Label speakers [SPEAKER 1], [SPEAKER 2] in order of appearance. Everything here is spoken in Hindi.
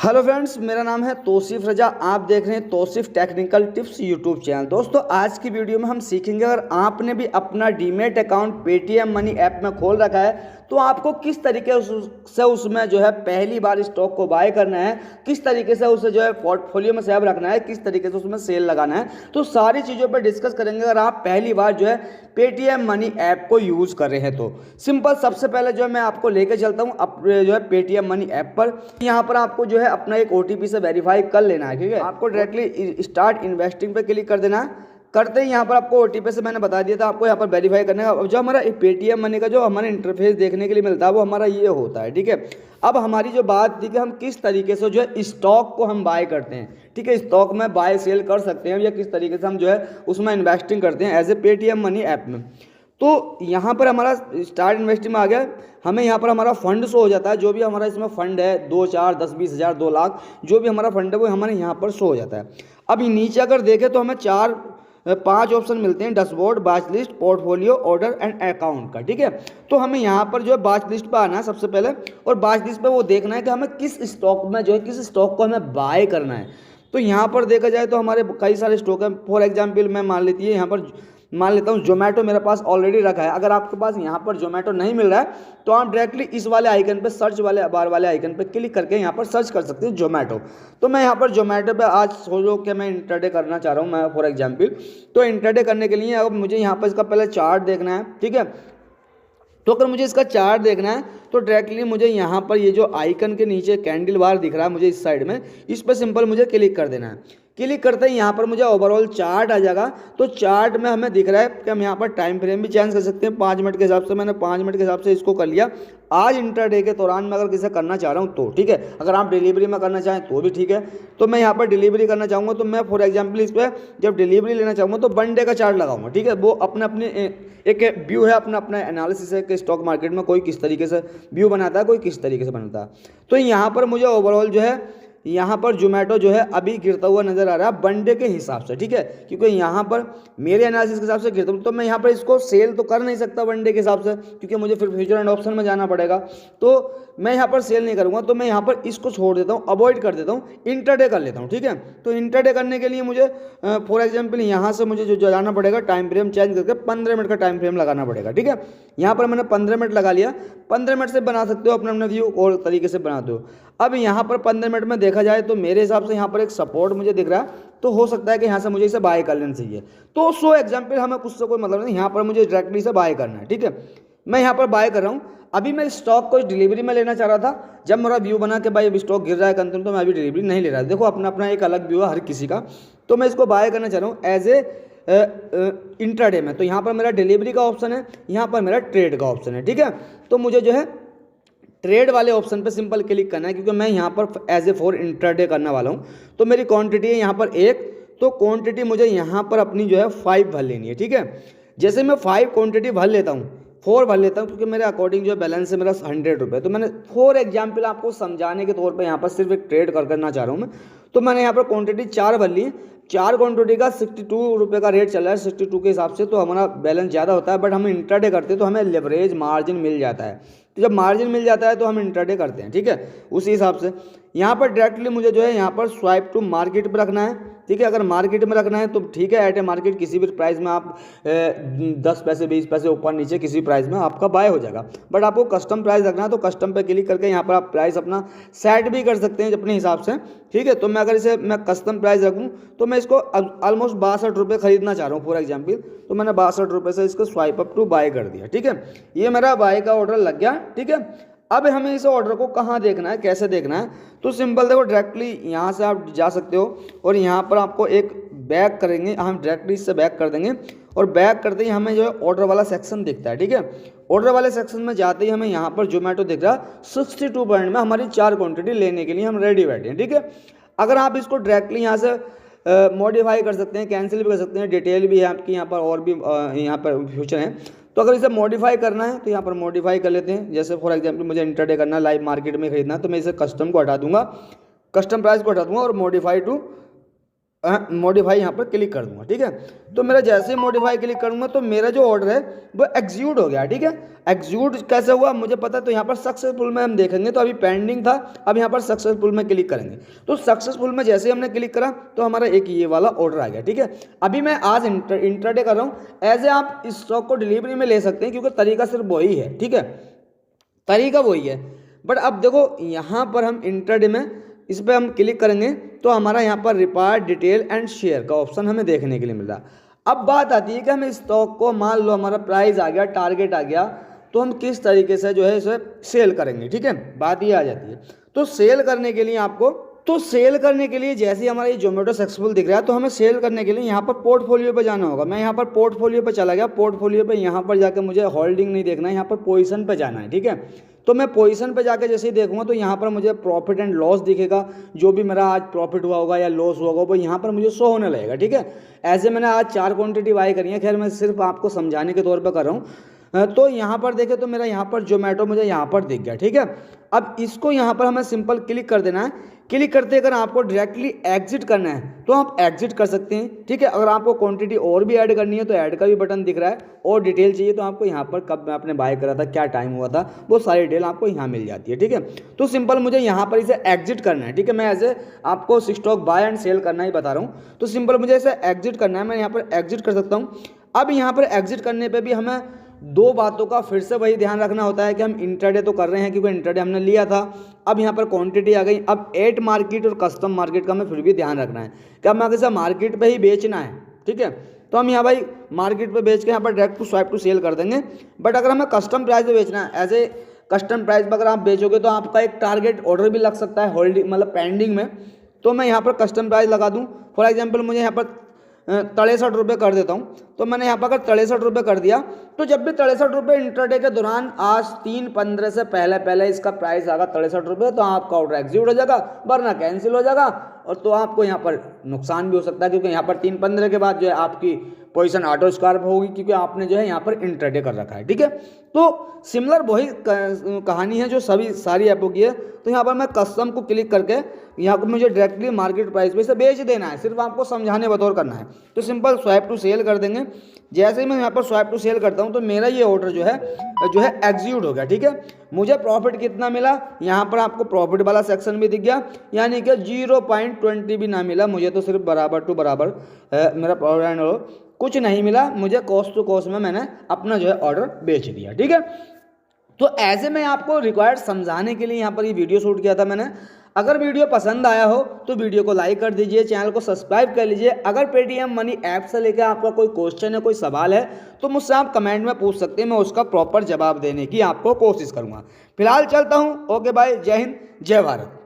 [SPEAKER 1] हेलो फ्रेंड्स, मेरा नाम है तौसीफ रजा। आप देख रहे हैं Tauseef technical tips YouTube channel. दोस्तों, आज की वीडियो में हम सीखेंगे अगर आपने भी अपना demat account Paytm money app में खोल रखा है तो आपको किस तरीके से उसमें जो है पहली बार स्टॉक को बाय करना है, किस तरीके से उसे जो है पोर्टफोलियो में सेव रखना है, किस तरीके से उसमें सेल लगाना है। तो सारी चीज़ों पर डिस्कस करेंगे अगर आप पहली बार जो है पेटीएम मनी ऐप को यूज़ कर रहे हैं तो। सिंपल, सबसे पहले जो है मैं आपको लेके चलता हूँ जो है पेटीएम मनी ऐप पर। यहाँ पर आपको जो है अपना एक ओटीपी से वेरीफाई कर लेना है। ठीक है, आपको डायरेक्टली स्टार्ट इन्वेस्टिंग पे क्लिक कर देना है। करते ही यहाँ पर आपको ओटीपी से मैंने बता दिया था, आपको यहाँ पर वेरीफाई करने का। जो हमारा पेटीएम मनी का जो हमारा इंटरफेस देखने के लिए मिलता है वो हमारा ये होता है। ठीक है, अब हमारी जो बात थी कि हम किस तरीके से जो है स्टॉक को हम बाय करते हैं। ठीक है, स्टॉक में बाय सेल कर सकते हैं या किस तरीके से हम जो है उसमें इन्वेस्टिंग करते हैं as a Paytm money app में। तो यहाँ पर हमारा स्टार्ट इन्वेस्टिंग में आ गया। हमें यहाँ पर हमारा फंड शो हो जाता है, जो भी हमारा इसमें फंड है 2, 4, 10, 20 हज़ार, 2 लाख, जो भी हमारा फंड है वो हमारे यहाँ पर शो हो जाता है। अब नीचे अगर देखें तो हमें 5 ऑप्शन मिलते हैं, dashboard, watch list, portfolio, order and account का। ठीक है, तो हमें यहाँ पर जो है वॉच लिस्ट पर आना है सबसे पहले, और वॉच लिस्ट पर वो देखना है कि हमें किस स्टॉक में जो है किस स्टॉक को हमें बाय करना है। तो यहाँ पर देखा जाए तो हमारे कई सारे स्टॉक हैं। फॉर एग्जाम्पल मैं मान लेता हूँ जोमेटो मेरे पास ऑलरेडी रखा है। अगर आपके पास यहाँ पर जोमेटो नहीं मिल रहा है तो आप डायरेक्टली इस वाले आइकन पे सर्च वाले बार वाले आइकन पे क्लिक करके यहाँ पर सर्च कर सकते हैं जोमेटो। तो मैं यहाँ पर जोमेटो पे आज सोचो कि मैं इंटरडे करना चाह रहा हूँ मैं फॉर एग्जाम्पल। तो इंटरडे करने के लिए अब मुझे यहाँ पर इसका पहले चार्ट देखना है। ठीक है, तो अगर मुझे इसका चार्ट देखना है तो डायरेक्टली मुझे यहाँ पर ये जो आइकन के नीचे कैंडल बार दिख रहा है मुझे इस साइड में, इस पर सिंपल मुझे क्लिक कर देना है। क्लिक करते ही यहाँ पर मुझे ओवरऑल चार्ट आ जाएगा। तो चार्ट में हमें दिख रहा है कि हम यहाँ पर टाइम फ्रेम भी चेंज कर सकते हैं 5 मिनट के हिसाब से। मैंने 5 मिनट के हिसाब से इसको कर लिया। आज इंटरडे के दौरान मैं अगर किसी करना चाह रहा हूँ तो ठीक है, अगर आप डिलीवरी में करना चाहें तो भी ठीक है। तो मैं यहाँ पर डिलीवरी करना चाहूँगा तो मैं फॉर एग्जाम्पल इस पर जब डिलीवरी लेना चाहूँगा तो 1 डे का चार्ट लगाऊंगा। ठीक है, वो अपने एक व्यू है, अपना एनालिसिस है कि स्टॉक मार्केट में कोई किस तरीके से व्यू बनाता है, कोई किस तरीके से बनाता है। तो यहाँ पर मुझे ओवरऑल जो है यहाँ पर जोमेटो जो है अभी गिरता हुआ नजर आ रहा है 1 डे के हिसाब से। ठीक है, क्योंकि यहाँ पर मेरे एनालिसिस के हिसाब से गिरता हूँ तो मैं यहाँ पर इसको सेल तो कर नहीं सकता 1 डे के हिसाब से, क्योंकि मुझे फिर फ्यूचर एंड ऑप्शन में जाना पड़ेगा। तो मैं यहाँ पर सेल नहीं करूँगा, तो मैं यहाँ पर इसको छोड़ देता हूँ, अवॉइड कर देता हूँ, इंटरडे कर लेता हूँ। ठीक है, तो इंटरडे करने के लिए मुझे फॉर एग्जाम्पल यहाँ से मुझे जो जाना पड़ेगा टाइम फ्रेम चेंज करके 15 मिनट का टाइम फ्रेम लगाना पड़ेगा। ठीक है, यहाँ पर मैंने 15 मिनट लगा लिया। 15 मिनट से बना सकते हो अपने व्यू और तरीके से बनाते हो। अब यहाँ पर 15 मिनट में देखा जाए तो मेरे हिसाब से यहाँ पर एक सपोर्ट मुझे दिख रहा है, तो हो सकता है कि यहाँ से मुझे इसे बाय कर लेना चाहिए। तो सो एग्जाम्पल हमें कुछ से कोई मतलब नहीं, यहाँ पर मुझे डायरेक्टली से बाय करना है। ठीक है, मैं यहाँ पर बाय कर रहा हूँ। अभी मैं स्टॉक को डिलीवरी में लेना चाह रहा था, जब मेरा व्यू बना कि भाई अभी स्टॉक गिर रहा है कंटिन्यू, तो मैं अभी डिलीवरी नहीं ले रहा। देखो अपना अपना एक अलग व्यू है हर किसी का। तो मैं इसको बाय करना चाह रहा हूँ एज ए इंट्राडे में। तो यहाँ पर मेरा डिलीवरी का ऑप्शन है, यहाँ पर मेरा ट्रेड का ऑप्शन है। ठीक है, तो मुझे जो है ट्रेड वाले ऑप्शन पे सिंपल क्लिक करना है, क्योंकि मैं यहाँ पर एज ए फॉर इंट्राडे करने वाला हूँ। तो मेरी क्वांटिटी है यहाँ पर 1, तो क्वांटिटी मुझे यहाँ पर अपनी जो है 5 भर लेनी है। ठीक है, जैसे मैं 5 क्वांटिटी भर लेता हूँ, 4 भर लेता हूँ, क्योंकि मेरे अकॉर्डिंग जो बैलेंस है मेरा 100 रुपये। तो मैंने फॉर एग्जाम्पल आपको समझाने के तौर पर यहाँ पर सिर्फ एक ट्रेड करना चाह रहा हूँ मैं। तो मैंने यहाँ पर क्वांटिटी 4 भर ली। 4 क्वांटिटी का 62 रुपये का रेट चल रहा है, 62 के हिसाब से तो हमारा बैलेंस ज़्यादा होता है। बट हम इंट्राडे करते हैं तो हमें लेवरेज मार्जिन मिल जाता है। तो जब मार्जिन मिल जाता है तो हम इंट्राडे करते हैं। ठीक है, उसी हिसाब से यहाँ पर डायरेक्टली मुझे जो है यहाँ पर स्वाइप टू मार्केट पर रखना है। ठीक है, अगर मार्केट में रखना है तो ठीक है, एट ए मार्केट किसी भी प्राइस में आप 10 पैसे 20 पैसे ऊपर नीचे किसी प्राइस में आपका बाय हो जाएगा। बट आपको कस्टम प्राइस रखना है तो कस्टम पे क्लिक करके यहाँ पर आप प्राइस अपना सेट भी कर सकते हैं अपने हिसाब से। ठीक है, तो मैं अगर इसे मैं कस्टम प्राइस रखूँ तो मैं इसको ऑलमोस्ट 62 रुपये खरीदना चाह रहा हूँ फॉर एग्जाम्पल। तो मैंने 62 रुपये से इसको स्वाइप अप टू बाय कर दिया। ठीक है, ये मेरा बाय का ऑर्डर लग गया। ठीक है, अब हमें इस ऑर्डर को कहाँ देखना है, कैसे देखना है, तो सिंपल देखो, डायरेक्टली यहाँ से आप जा सकते हो और यहाँ पर आपको एक बैक करेंगे, हम डायरेक्टली इससे बैक कर देंगे और बैक करते ही हमें जो है ऑर्डर वाला सेक्शन दिखता है। ठीक है, ऑर्डर वाले सेक्शन में जाते ही हमें यहाँ पर जोमेटो दिख रहा है 62 पॉइंट में हमारी 4 क्वांटिटी लेने के लिए हम रेडी बैठे हैं। ठीक है, अगर आप इसको डायरेक्टली यहाँ से मॉडिफाई कर सकते हैं, कैंसिल भी कर सकते हैं, डिटेल भी है आपकी यहाँ पर और भी यहाँ पर फ्यूचर है। तो अगर इसे मॉडिफाई करना है तो यहाँ पर मॉडिफाई कर लेते हैं। जैसे फॉर एग्जांपल मुझे इंटरडे करना है, लाइव मार्केट में खरीदना है, तो मैं इसे कस्टम को हटा दूंगा, कस्टम प्राइस को हटा दूंगा और मॉडिफाई टू मॉडिफाई यहाँ पर क्लिक कर दूंगा। ठीक है, तो मेरा जैसे ही मॉडिफाई क्लिक करूंगा तो मेरा जो ऑर्डर है वो एग्जीक्यूट हो गया। ठीक है, एग्जीक्यूट कैसे हुआ मुझे पता है, तो यहाँ पर सक्सेसफुल में हम देखेंगे। तो अभी पेंडिंग था, अब यहाँ पर सक्सेसफुल में क्लिक करेंगे। तो सक्सेसफुल में जैसे ही हमने क्लिक करा तो हमारा एक ये वाला ऑर्डर आ गया। ठीक है, अभी मैं आज इंट्राडे कर रहा हूँ। एज ए आप इस स्टॉक को डिलीवरी में ले सकते हैं, क्योंकि तरीका सिर्फ वही है। ठीक है, तरीका वही है। बट अब देखो यहाँ पर हम इंट्राडे में इस पर हम क्लिक करेंगे तो हमारा यहाँ पर रिपार्ट डिटेल एंड शेयर का ऑप्शन हमें देखने के लिए मिल रहा है। अब बात आती है कि हम स्टॉक को, मान लो हमारा प्राइस आ गया, टारगेट आ गया, तो हम किस तरीके से जो है इसे सेल करेंगे। ठीक है, बात ये आ जाती है। तो सेल करने के लिए जैसे ही हमारा ये जोमेटो सक्सेसफुल दिख रहा है, तो हमें सेल करने के लिए यहाँ पर पोर्टफोलियो पे जाना होगा। मैं यहाँ पर पोर्टफोलियो पे चला गया। पोर्टफोलियो पे यहाँ पर जाकर मुझे होल्डिंग नहीं देखना है, यहाँ पर पोजीशन पे जाना है। ठीक है, तो मैं पोजीशन पे जाकर जैसे ही देखूंगा तो यहाँ पर मुझे प्रॉफिट एंड लॉस दिखेगा। जो भी मेरा आज प्रॉफिट हुआ होगा या लॉस हुआ होगा वो यहाँ पर मुझे शो होने लगेगा। ठीक है, ऐसे मैंने आज 4 क्वांटिटी बाई करी है। खैर मैं सिर्फ आपको समझाने के तौर पर कर रहा हूँ। तो यहाँ पर देखें तो मेरा यहाँ पर जोमेटो मुझे यहाँ पर दिख गया। ठीक है, अब इसको यहाँ पर हमें सिंपल क्लिक कर देना है। क्लिक करते अगर आपको डायरेक्टली एग्जिट करना है तो आप एग्जिट कर सकते हैं। ठीक है, अगर आपको क्वांटिटी और भी ऐड करनी है तो ऐड का भी बटन दिख रहा है, और डिटेल चाहिए तो आपको यहाँ पर कब मैं आपने बाय करा था, क्या टाइम हुआ था, वो सारी डिटेल आपको यहाँ मिल जाती है। ठीक है, तो सिंपल मुझे यहाँ पर इसे एग्जिट करना है। ठीक है, मैं ऐसे आपको स्टॉक बाय एंड सेल करना ही बता रहा हूँ। तो सिंपल मुझे इसे एग्जिट करना है, मैं यहाँ पर एग्जिट कर सकता हूँ। अब यहाँ पर एग्जिट करने पर भी हमें 2 बातों का फिर से वही ध्यान रखना होता है कि हम इंट्राडे तो कर रहे हैं, क्योंकि इंट्राडे हमने लिया था। अब यहाँ पर क्वांटिटी आ गई। अब एट मार्केट और कस्टम मार्केट का हमें फिर भी ध्यान रखना है कि हमें अगर मार्केट पे ही बेचना है। ठीक है, तो हम यहाँ भाई मार्केट पे बेच के यहाँ पर direct to swipe to sell कर देंगे। बट अगर हमें कस्टम प्राइस पे बेचना है, एज ए कस्टम प्राइस पर अगर आप बेचोगे तो आपका एक टारगेट ऑर्डर भी लग सकता है होल्डिंग मतलब पेंडिंग में। तो मैं यहाँ पर कस्टम प्राइस लगा दूँ। फॉर एग्जाम्पल मुझे यहाँ पर 63 रुपये कर देता हूँ। तो मैंने यहाँ पर अगर 63 रुपये कर दिया, तो जब भी 63 रुपये इंट्राडे के दौरान आज 3:15 से पहले इसका प्राइस आएगा 63 रुपये, तो आपका ऑर्डर एग्जीक्यूट हो जाएगा, वरना कैंसिल हो जाएगा। और तो आपको यहाँ पर नुकसान भी हो सकता है, क्योंकि यहाँ पर 3:15 के बाद जो है आपकी पोजीशन ऑटो स्क्वायर होगी, क्योंकि आपने जो है यहाँ पर इंट्राडे कर रखा है। ठीक है, तो सिमिलर वही कहानी है जो सारी ऐपों की है। तो यहाँ पर मैं कस्टम को क्लिक करके यहाँ पर मुझे डायरेक्टली मार्केट प्राइस पे से बेच देना है, सिर्फ आपको समझाने बतौर करना है। तो सिंपल स्वाइप टू सेल कर देंगे। जैसे ही मैं यहाँ पर स्वाइप टू सेल करता हूँ तो मेरा ये ऑर्डर जो है एग्जीक्यूट हो गया। ठीक है, मुझे प्रॉफिट कितना मिला, यहाँ पर आपको प्रॉफिट वाला सेक्शन भी दिख गया, यानी कि 0.20 भी ना मिला मुझे, तो सिर्फ बराबर टू बराबर मेरा प्रॉफिट कुछ नहीं मिला मुझे। कॉस्ट टू कॉस्ट में मैंने अपना जो है ऑर्डर बेच दिया। ठीक है, तो ऐसे में आपको रिक्वायर्ड समझाने के लिए यहाँ पर ये वीडियो शूट किया था मैंने। अगर वीडियो पसंद आया हो तो वीडियो को लाइक कर दीजिए, चैनल को सब्सक्राइब कर लीजिए। अगर पेटीएम मनी ऐप से लेकर आपका कोई क्वेश्चन है, कोई सवाल है, तो मुझसे आप कमेंट में पूछ सकते हैं, मैं उसका प्रॉपर जवाब देने की आपको कोशिश करूँगा। फिलहाल चलता हूँ। ओके बाय, जय हिंद, जय भारत।